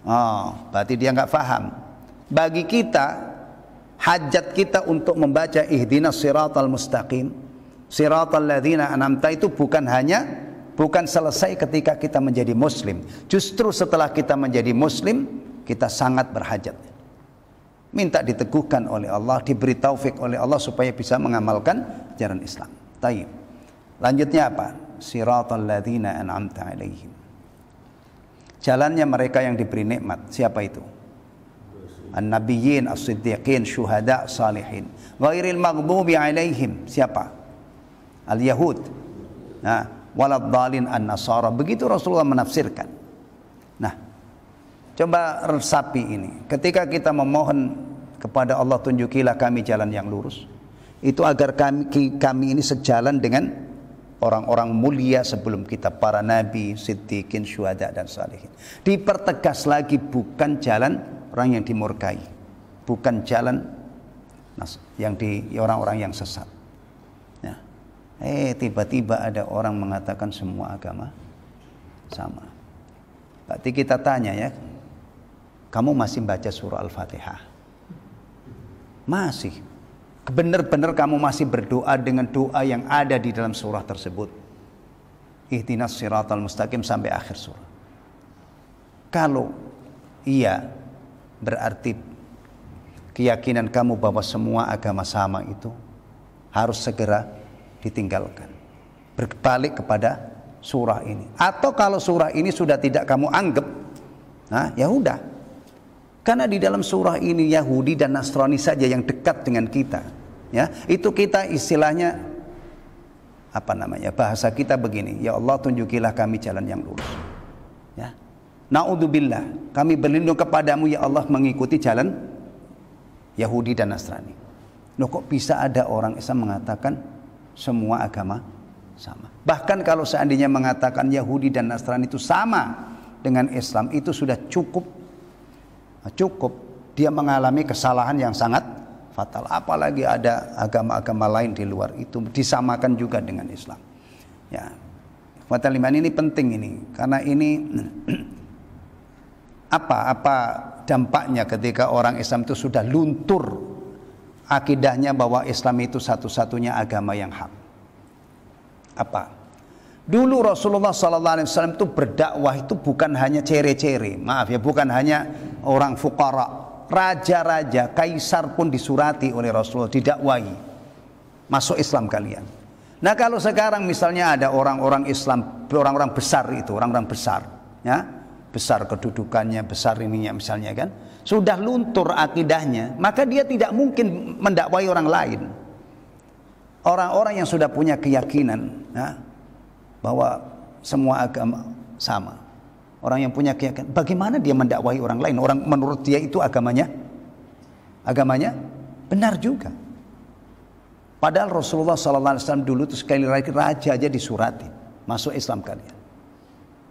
Oh, berarti dia nggak paham. Bagi kita, hajat kita untuk membaca ihdinas siratal mustaqim, siratal ladzina an'amta itu bukan selesai ketika kita menjadi Muslim. Justru setelah kita menjadi Muslim, kita sangat berhajat. Minta diteguhkan oleh Allah, diberi taufik oleh Allah supaya bisa mengamalkan ajaran Islam. Taib. Lanjutnya apa? Siratal ladzina an'amta 'alaihim. Jalannya mereka yang diberi nikmat. Siapa itu? An-nabiyyin, as-siddiqin, syuhada, salihin. Ghairil maghdubi 'alaihim. Siapa? Al-yahud. Nah, waladdallin an-nasara. Begitu Rasulullah menafsirkan. Nah, coba resapi ini. Ketika kita memohon kepada Allah, tunjukilah kami jalan yang lurus, itu agar kami ini sejalan dengan orang-orang mulia sebelum kita, para nabi, siddiqin, syuhada dan salihin. Dipertegas lagi, bukan jalan orang yang dimurkai, bukan jalan yang orang-orang yang sesat. Nah, tiba-tiba ada orang mengatakan semua agama sama. Berarti kita tanya ya, kamu masih baca surah Al-Fatihah? Masih? Benar-benar kamu masih berdoa dengan doa yang ada di dalam surah tersebut? Ihdinas siratal mustaqim sampai akhir surah. Kalau iya, berarti keyakinan kamu bahwa semua agama sama itu harus segera ditinggalkan. Berbalik kepada surah ini. Atau kalau surah ini sudah tidak kamu anggap, nah ya udah. Karena di dalam surah ini Yahudi dan Nasrani saja yang dekat dengan kita. Ya, itu kita istilahnya bahasa kita begini, ya Allah tunjukilah kami jalan yang lurus. Ya. Naudzubillah, kami berlindung kepadamu ya Allah mengikuti jalan Yahudi dan Nasrani. Loh, kok bisa ada orang Islam mengatakan semua agama sama. Bahkan kalau seandainya mengatakan Yahudi dan Nasrani itu sama dengan Islam, itu sudah cukup. Dia mengalami kesalahan yang sangat fatal. Apalagi ada agama-agama lain di luar itu disamakan juga dengan Islam. Ya, ikhwatal iman, ini penting ini, karena ini apa dampaknya ketika orang Islam itu sudah luntur akidahnya bahwa Islam itu satu-satunya agama yang hak. Apa? Dulu Rasulullah SAW itu berdakwah itu bukan hanya cere-cere, maaf ya, bukan hanya orang fuqara, raja-raja, kaisar pun disurati oleh Rasulullah, didakwahi, masuk Islam kalian. Nah kalau sekarang misalnya ada orang-orang Islam, orang-orang besar itu, orang-orang besar, ya, besar kedudukannya, besar ininya misalnya kan, sudah luntur akidahnya, maka dia tidak mungkin mendakwai orang lain. Orang-orang yang sudah punya keyakinan, ya, bahwa semua agama sama, orang yang punya keyakinan, bagaimana dia mendakwahi orang lain? Orang menurut dia itu agamanya benar juga. Padahal Rasulullah SAW dulu itu sekali lagi raja aja disurati, masuk Islam kalian.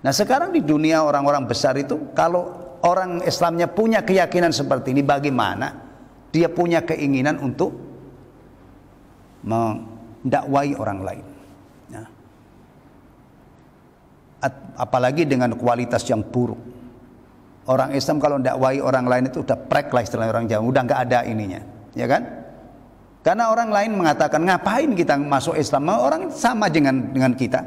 Nah sekarang di dunia orang-orang besar itu, kalau orang Islamnya punya keyakinan seperti ini, bagaimana dia punya keinginan untuk mendakwai orang lain, ya. Apalagi dengan kualitas yang buruk. Orang Islam kalau mendakwai orang lain itu udah prek lah istilahnya orang Jawa, udah nggak ada ininya, ya kan? Karena orang lain mengatakan ngapain kita masuk Islam, orang sama dengan kita.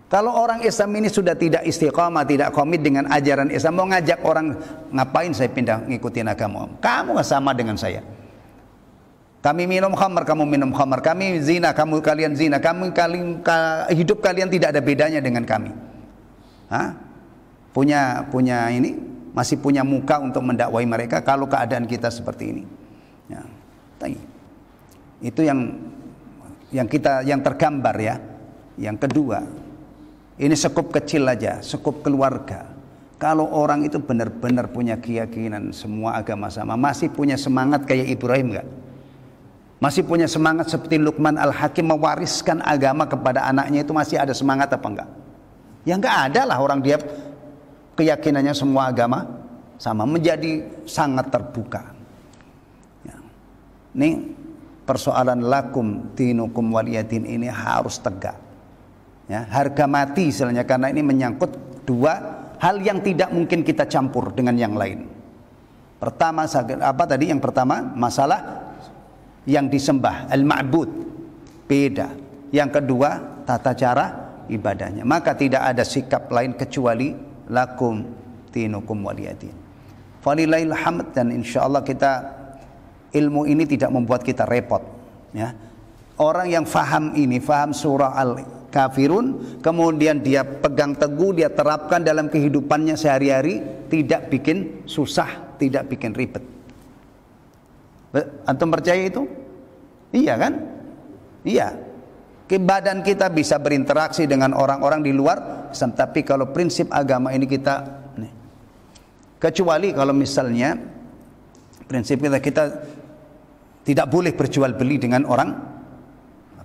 Kalau orang Islam ini sudah tidak istiqamah, tidak komit dengan ajaran Islam, mau ngajak orang, ngapain saya pindah ngikutin agama kamu? Nggak sama dengan saya. Kami minum khamar, kamu minum khamar. Kami zina, kalian zina. Hidup kalian tidak ada bedanya dengan kami. Hah? Punya ini, masih punya muka untuk mendakwai mereka kalau keadaan kita seperti ini. Ya. Itu yang tergambar ya. Yang kedua, ini sekup kecil aja, sekup keluarga. Kalau orang itu benar-benar punya keyakinan semua agama sama, masih punya semangat kayak Ibrahim enggak? Masih punya semangat seperti Luqman Al-Hakim mewariskan agama kepada anaknya, itu masih ada semangat apa enggak? Ya enggak ada lah, orang dia keyakinannya semua agama sama, menjadi sangat terbuka. Ya. Ini persoalan lakum dinukum waliyadin ini harus tegak. Ya, harga mati istilahnya, karena ini menyangkut dua hal yang tidak mungkin kita campur dengan yang lain. Pertama, apa tadi? Yang pertama, masalah yang disembah, al-ma'bud, beda. Yang kedua, tata cara ibadahnya. Maka tidak ada sikap lain kecuali lakum dinukum waliyadin. Falillahil hamd, dan insyaallah ilmu ini tidak membuat kita repot, ya. Orang yang faham ini, faham surah Al-Kafirun, kemudian dia pegang teguh, dia terapkan dalam kehidupannya sehari-hari, tidak bikin susah, tidak bikin ribet. Antum percaya itu? Iya kan? Iya. Badan kita bisa berinteraksi dengan orang-orang di luar Islam, tapi kalau prinsip agama ini kita kecuali kalau misalnya prinsip kita tidak boleh berjual beli dengan orang,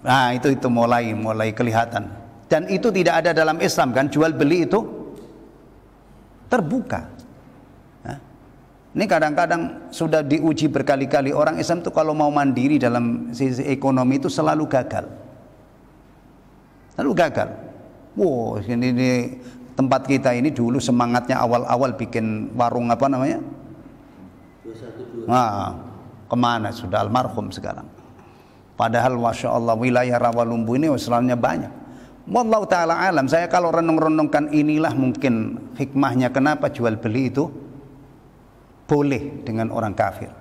nah itu mulai kelihatan, dan itu tidak ada dalam Islam kan, jual beli itu terbuka. Ini kadang-kadang sudah diuji berkali-kali, orang Islam itu kalau mau mandiri dalam sisi ekonomi itu selalu gagal. Wow, ini tempat kita ini dulu semangatnya awal-awal bikin warung apa namanya? 212. Nah, kemana sudah almarhum sekarang. Padahal masya Allah wilayah Rawalumbu ini Islamnya banyak. Wallahu ta'ala alam. Saya kalau renung-renungkan inilah mungkin hikmahnya kenapa jual beli itu boleh dengan orang kafir.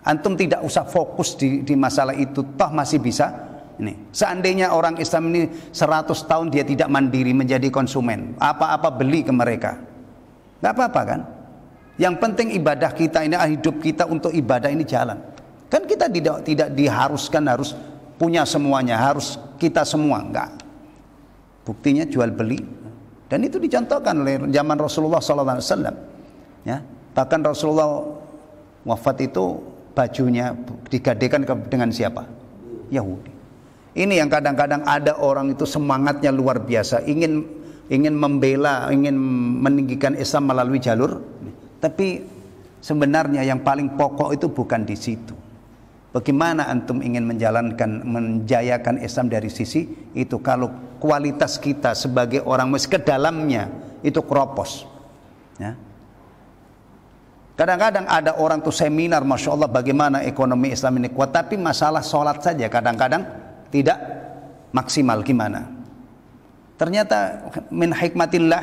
Antum tidak usah fokus di masalah itu, toh masih bisa. Ini, seandainya orang Islam ini 100 tahun dia tidak mandiri menjadi konsumen, apa-apa beli ke mereka, nggak apa-apa kan? Yang penting ibadah kita ini, hidup kita untuk ibadah ini jalan. Kan kita tidak diharuskan harus punya semuanya, harus kita semua, enggak. Buktinya jual beli, dan itu dicontohkan oleh zaman Rasulullah SAW. Ya. Bahkan Rasulullah wafat itu bajunya digadekan dengan siapa? Yahudi. Ini yang kadang-kadang ada orang itu semangatnya luar biasa, ingin membela, ingin meninggikan Islam melalui jalur. Tapi sebenarnya yang paling pokok itu bukan di situ. Bagaimana antum ingin menjayakan Islam dari sisi itu kalau kualitas kita sebagai orang Muslim ke dalamnya itu keropos. Ya. Kadang-kadang ada orang tuh seminar, masya Allah bagaimana ekonomi Islam ini kuat, tapi masalah sholat saja kadang-kadang tidak maksimal. Gimana? Ternyata min hikmatillah,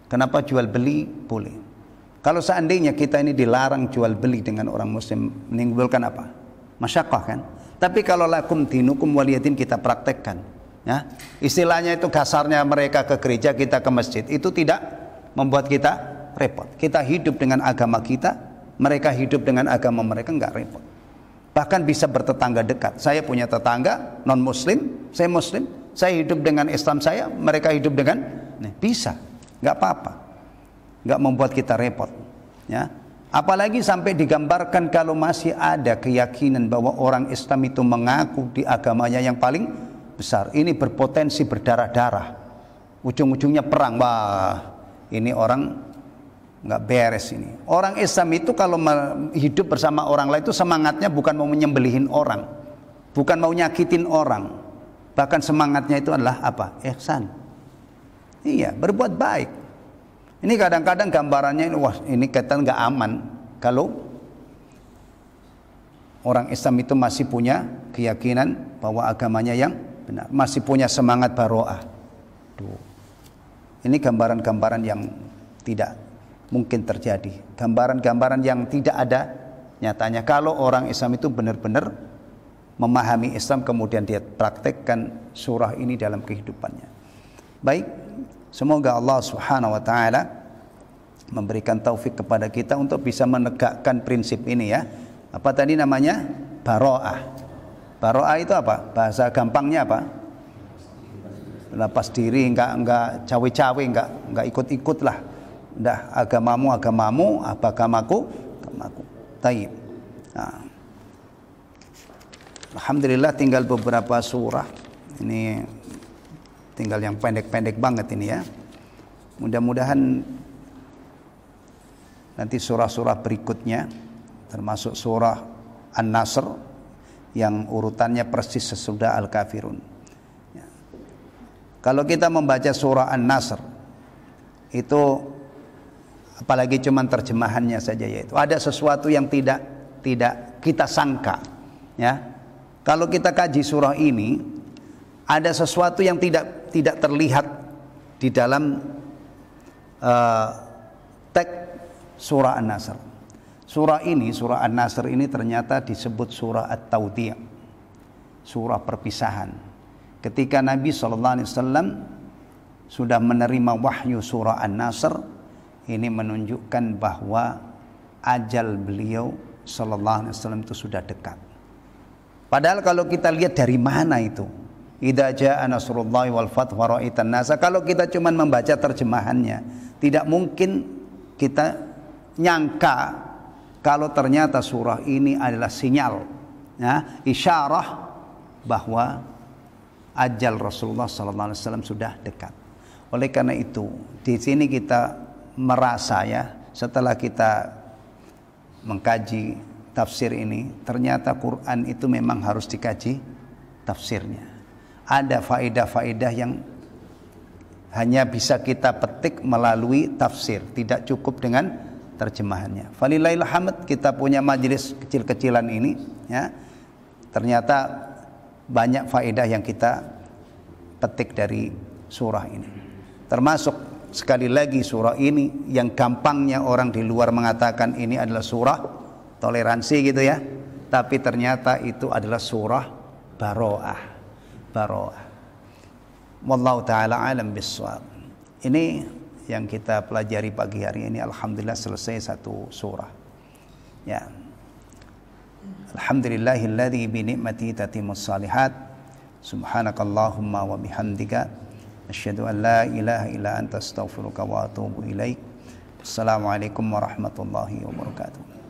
kenapa jual beli boleh? Kalau seandainya kita ini dilarang jual beli dengan orang Muslim, menimbulkan apa? Masyaqqah kan? Tapi kalau lakum dinukum waliyadin kita praktekkan, ya, istilahnya itu kasarnya mereka ke gereja, kita ke masjid, itu tidak membuat kita repot. Kita hidup dengan agama kita, mereka hidup dengan agama mereka, enggak repot. Bahkan bisa bertetangga dekat. Saya punya tetangga non Muslim, saya Muslim, saya hidup dengan Islam saya, mereka hidup dengan bisa, enggak apa-apa, enggak membuat kita repot, ya. Apalagi sampai digambarkan kalau masih ada keyakinan bahwa orang Islam itu mengaku di agamanya yang paling besar, ini berpotensi berdarah-darah, ujung-ujungnya perang. Wah, ini orang nggak beres ini. Orang Islam itu kalau hidup bersama orang lain itu semangatnya bukan mau menyembelihin orang, bukan mau nyakitin orang, bahkan semangatnya itu adalah apa? Ihsan. Iya, berbuat baik. Ini kadang-kadang gambarannya ini, wah ini kita nggak aman kalau orang Islam itu masih punya keyakinan bahwa agamanya yang benar, masih punya semangat baroah. Tuh. Ini gambaran-gambaran yang tidak mungkin terjadi, gambaran-gambaran yang tidak ada nyatanya. Kalau orang Islam itu benar-benar memahami Islam kemudian dia praktekkan surah ini dalam kehidupannya. Baik, semoga Allah Subhanahu wa taala memberikan taufik kepada kita untuk bisa menegakkan prinsip ini, ya. Apa tadi namanya? Baroah. Baroah itu apa? Bahasa gampangnya apa? Lepas diri, enggak cawe-cawe, enggak ikut-ikut lah. Udah, agamamu, agamaku. Taib. Nah. Alhamdulillah tinggal beberapa surah. Ini tinggal yang pendek-pendek banget ini, ya. Mudah-mudahan nanti surah-surah berikutnya termasuk surah An-Nasr yang urutannya persis sesudah Al-Kafirun. Ya. Kalau kita membaca surah An-Nasr itu apalagi cuman terjemahannya saja, yaitu ada sesuatu yang tidak kita sangka, ya. Kalau kita kaji surah ini ada sesuatu yang tidak terlihat di dalam teks surah An-Nasr. Surah An-Nasr ini ternyata disebut surah At-Tawdi', surah perpisahan. Ketika Nabi SAW sudah menerima wahyu surah An-Nasr, ini menunjukkan bahwa ajal beliau sallallahu alaihi wasallam itu sudah dekat. Padahal kalau kita lihat dari mana itu, idza jaa nasrullahi wal fath wa ra'aitan nasa, kalau kita cuma membaca terjemahannya, tidak mungkin kita nyangka kalau ternyata surah ini adalah sinyal, ya, isyarah bahwa ajal Rasulullah sallallahu alaihi wasallam sudah dekat. Oleh karena itu, di sini kita merasa, ya, setelah kita mengkaji tafsir ini, ternyata Quran itu memang harus dikaji tafsirnya. Ada faedah-faedah yang hanya bisa kita petik melalui tafsir, tidak cukup dengan terjemahannya. Falillahil hamd, kita punya majelis kecil-kecilan ini, ya. Ternyata banyak faedah yang kita petik dari surah ini. Termasuk sekali lagi surah ini yang gampangnya orang di luar mengatakan ini adalah surah toleransi gitu, ya. Tapi ternyata itu adalah surah baroah. Wallahu ta'ala alam bissawab. Ini yang kita pelajari pagi hari ini. Alhamdulillah selesai satu surah, ya. Alhamdulillahilladzi bi ni'matihi tatimmus shalihat. Subhanakallahumma wa bihamdika asyhadu an la ilaha illa anta astaghfiruka wa atubu ilaik. Assalamualaikum warahmatullahi wabarakatuh.